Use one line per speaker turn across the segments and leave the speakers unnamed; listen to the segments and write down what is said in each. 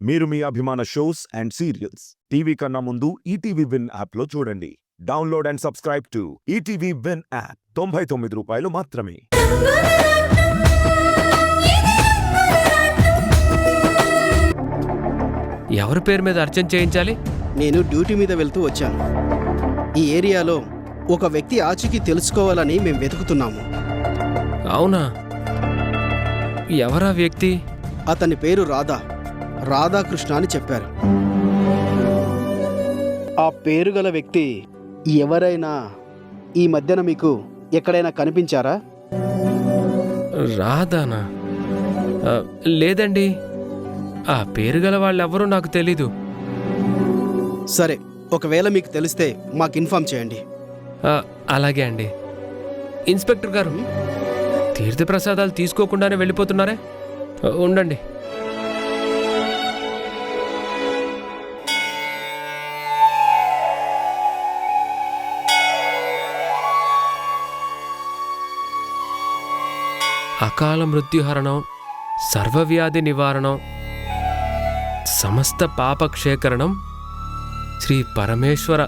మీరు మీ అభిమాన shows and serials TV కన్నా ముందు ఈటీవీ విన్ యాప్లో చూడండి. Download and subscribe to ETV win app. 99 రూపాయలు మాత్రమే.
ఎవరి పేరు మీద అర్చన చేయించాలి?
నేను డ్యూటీ మీద వెళ్తూ వచ్చాను. ఈ ఏరియాలో ఒక వ్యక్తి ఆచూకీ తెలుసుకోవాలని మేము వెతుకుతున్నాము.
అవునా? ఎవరా వ్యక్తి?
అతని పేరు రాధాకృష్ణ అని చెప్పారు. ఆ పేరు గల వ్యక్తి ఎవరైనా ఈ మధ్యన మీకు ఎక్కడైనా కనిపించారా?
రాధానా? లేదండి, ఆ పేరు గల వాళ్ళెవరూ నాకు తెలీదు.
సరే, ఒకవేళ మీకు తెలిస్తే మాకు ఇన్ఫార్మ్ చేయండి.
అలాగే అండి. ఇన్స్పెక్టర్ గారు, తీర్థప్రసాదాలు తీసుకోకుండానే వెళ్ళిపోతున్నారే? ఉండండి. అకాల మృత్యుహరణం, సర్వవ్యాధి నివారణం, సమస్త పాపక్షేకరణం, శ్రీ పరమేశ్వర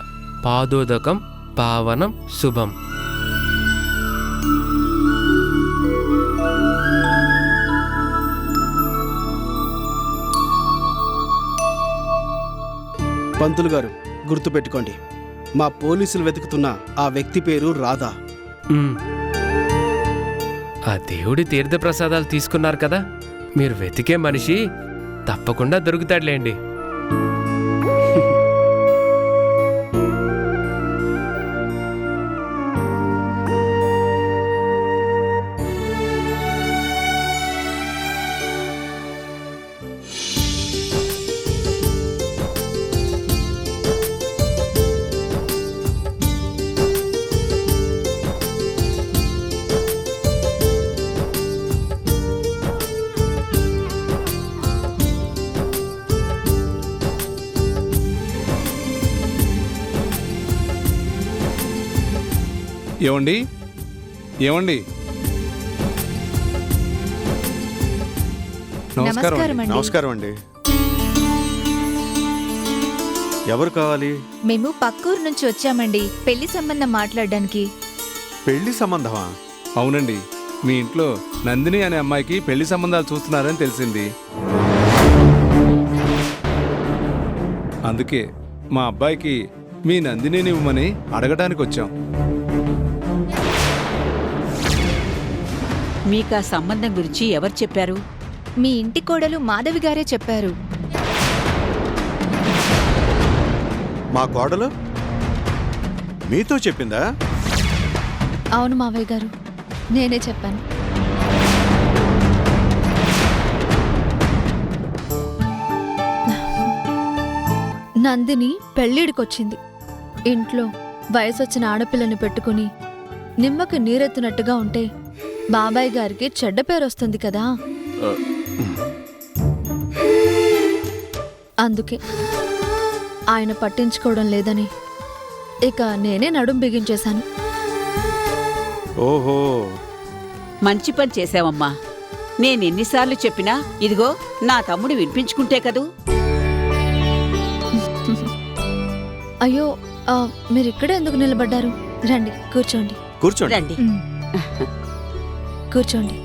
పాదోదకం పావనం శుభం.
పంతులు గారు, గుర్తుపెట్టుకోండి, మా పోలీసులు వెతుకుతున్న ఆ వ్యక్తి పేరు రాధా.
ఆ దేవుడి తీర్థప్రసాదాలు తీసుకున్నారు కదా, మీరు వెతికే మనిషి తప్పకుండా దొరుకుతాడులేండి.
ఏమండి?
నమస్కారం అండి. ఎవరు కావాలి?
మేము పక్కూరు నుంచి వచ్చామండి, పెళ్లి సంబంధం మాట్లాడడానికి.
పెళ్లి సంబంధమా?
అవునండి, మీ ఇంట్లో నందిని అనే అమ్మాయికి పెళ్లి సంబంధాలు చూస్తున్నారని తెలిసింది. అందుకే మా అబ్బాయికి మీ నందినిని ఇవ్వమని అడగడానికి వచ్చాం.
మీకు ఆ సంబంధం గురించి ఎవరు చెప్పారు?
మీ ఇంటి కోడలు మాధవి గారే చెప్పారు.
మా కోడలు మీతో చెప్పిందా?
అవును మావయ్య గారు, నేనే చెప్పాను. నందిని పెళ్ళిడికొచ్చింది. ఇంట్లో వయసొచ్చిన ఆడపిల్లని పెట్టుకుని నిమ్మకి నీరెత్తునట్టుగా ఉంటే బాబాయ్ గారికి చెడ్డ పేరు వస్తుంది కదా. అందుకే ఆయన పట్టించుకోవడం లేదని ఇక నేనే నడుం బిగించేశాను.
ఓహో,
మంచి పని చేశావమ్మా. నేనెన్నిసార్లు చెప్పినా ఇదిగో నా తమ్ముడు వినిపించుకుంటే కదూ.
అయ్యో, మీరిక్కడే ఎందుకు నిలబడ్డారు? రండి, కూర్చోండి.
రండి.
కూర్చోండి.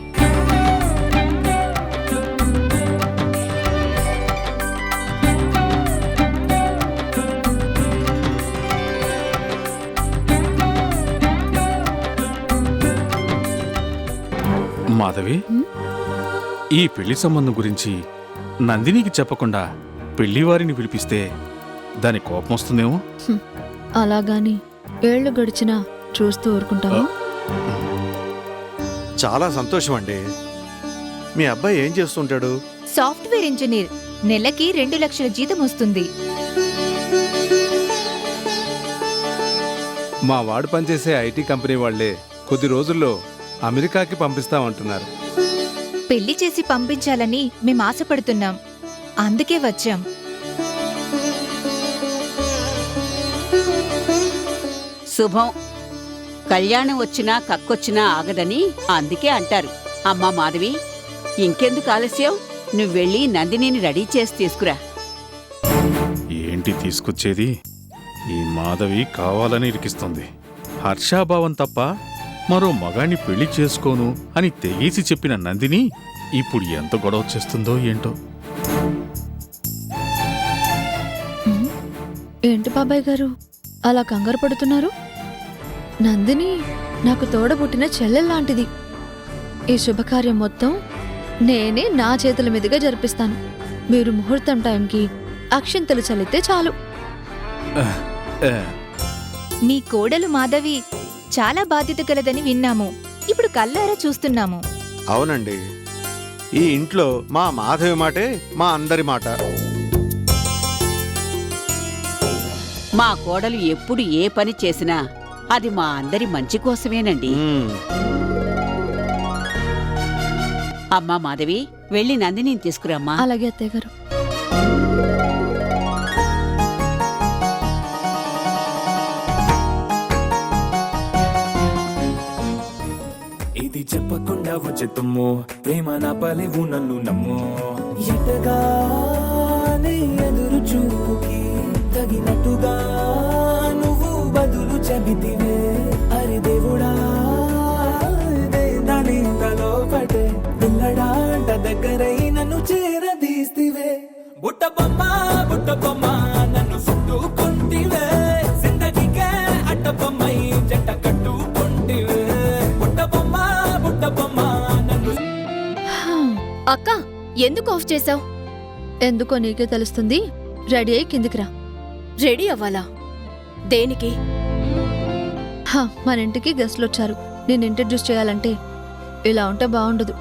మాధవి, ఈ పెళ్లి సంబంధం గురించి నందినికి చెప్పకుండా పెళ్లివారిని పిలిపిస్తే దాని కోపం వస్తుందేమో.
అలాగాని ఏళ్లు గడిచినా చూస్తూ ఊరుకుంటావా?
చాలా సంతోషం అండి. మీ అబ్బాయి ఏం చేస్తుంటాడు?
Software engineer. నెలకి 2 లక్షల జీతం వస్తుంది.
మా వాడు పనిచేసే ఐటీ కంపెనీ వాళ్లే కొద్ది రోజుల్లో అమెరికాకి పంపిస్తామంటున్నారు.
పెళ్లి చేసి పంపించాలని మేం ఆశపడుతున్నాం, అందుకే వచ్చాం.
శుభం. కళ్యాణం వచ్చినా కక్కొచ్చినా ఆగదని అందుకే అంటారు. అమ్మా మాధవి, ఇంకెందుకు ఆలస్యం? నువ్వెళ్ళి నందినిని రెడీ చేసి తీసుకురా.
ఏంటి తీసుకొచ్చేది? ఈ మాధవి కావాలని ఇరికిస్తుంది. హర్షాభావం తప్ప మరో మగాణ్ణి పెళ్లి చేసుకోను అని తెగేసి చెప్పిన నందిని ఇప్పుడు ఎంత గొడవ చేస్తుందో ఏంటో.
ఏంటి బాబాయ్ గారు అలా కంగారు పడుతున్నారు? నందిని నాకు తోడబుట్టిన చెల్లెల్లాంటిది. ఈ శుభకార్యం మొత్తం నేనే నా చేతుల మీదుగా జరిపిస్తాను. మీరు ముహూర్తం టైంకి అక్షింతలు చల్లితే చాలు.
మీ కోడలు మాధవి చాలా బాధ్యత కలదని విన్నాము. ఇప్పుడు కల్లారా చూస్తున్నాము.
అవునండి, ఈ ఇంట్లో మా మాధవి మాటే మా అందరి మాట.
మా కోడలు ఎప్పుడు ఏ పని చేసినా అది మా అందరి మంచి కోసమేనండి. అమ్మా మాధవి, వెళ్ళి నందిని తీసుకురమ్మా.
అలాగే అత్తయ్య గారు.
ఇది చెప్పకుండా వచ్చే తుమ్ము ప్రేమ నా పలేవు నన్ను నమ్ము ఎటగానే ఎదురు చూపుకి తగినట్టుగా నువ్వు బదులు చెబితివే. అరి దేవుడా దాని తలో పటే పిల్లడాంట దగ్గరై నన్ను చేరదీస్తివే. బుట్ట బొమ్మ నన్ను చుట్టుకుంటివే. జిందగీకే అట్ట బొమ్మై జంట కట్టుకుంటివే. బుట్ట బొమ్మ నన్ను.
అక్క ఎందుకు ఆఫ్ చేసావు? ఎందుకో నీకే తెలుస్తుంది. రెడీ అయి కిందికి రా. రెడీ అవ్వాలా? దేనికి? మన ఇంటికి గెస్ట్లు వచ్చారు. నేను ఇంట్రడ్యూస్ చేయాలంటే ఇలా ఉంటే బాగుండదు.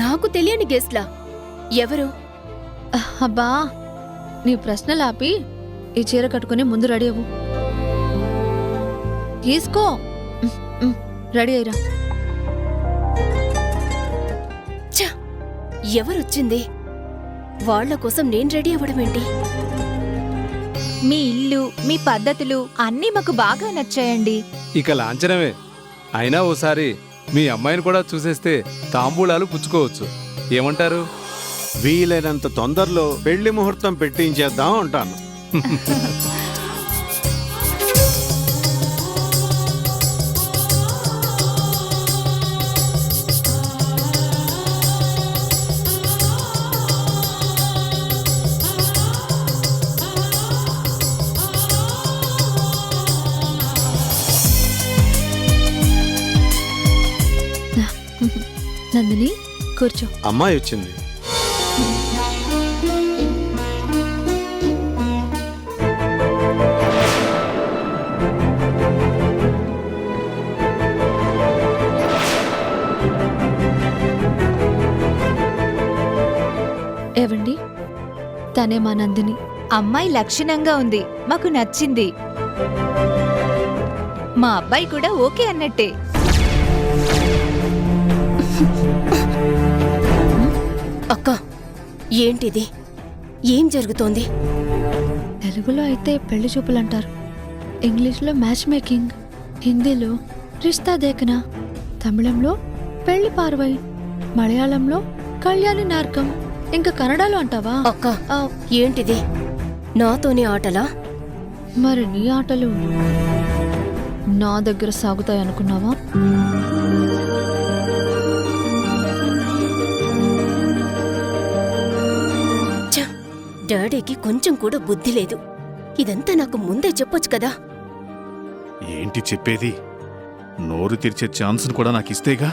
నాకు తెలియని గెస్ట్లా? ఎవరు? అబ్బా, నీ ప్రశ్నలు ఆపి ఈ చీర కట్టుకుని ముందు రెడీ అవ్వు. తీసుకో. రెడీ అయ్యిరా. ఎవరొచ్చింది? వాళ్ల కోసం నేను రెడీ అవ్వడం ఏంటి?
మీ ఇల్లు, మీ పద్ధతులు అన్నీ మాకు బాగా నచ్చాయండి.
ఇక లాంఛనమే. అయినా ఓసారి మీ అమ్మాయిని కూడా చూసేస్తే తాంబూలాలు పుచ్చుకోవచ్చు. ఏమంటారు?
వీలైనంత తొందరలో పెళ్లి ముహూర్తం పెట్టించేద్దాం అంటాను.
నందిని కూర్చో.
అమ్మాయి వచ్చింది.
ఏవండి, తనే మా నందిని.
అమ్మాయి లక్షణంగా ఉంది, మాకు నచ్చింది. మా అబ్బాయి కూడా ఓకే అన్నట్టే.
అక్క, ఏంటిది? ఏం జరుగుతోంది? తెలుగులో అయితే పెళ్లి చూపులంటారు, ఇంగ్లీష్లో మ్యాచ్ మేకింగ్, హిందీలో రిష్తా దేఖనా, తమిళంలో పెళ్లి పార్వై, మలయాళంలో కళ్యాణి నార్కం, ఇంకా కన్నడలో అంటావా? అక్క, ఏంటిది? నాతోనే ఆటలా? మరి నీ ఆటలు నా దగ్గర సాగుతాయనుకున్నావా? డాడీకి కొంచెం కూడా బుద్ధి లేదు. ఇదంతా నాకు ముందే చెప్పొచ్చు కదా.
ఏంటి చెప్పేది? నోరు తెరిచే ఛాన్స్ను కూడా నాకు ఇస్తేగా.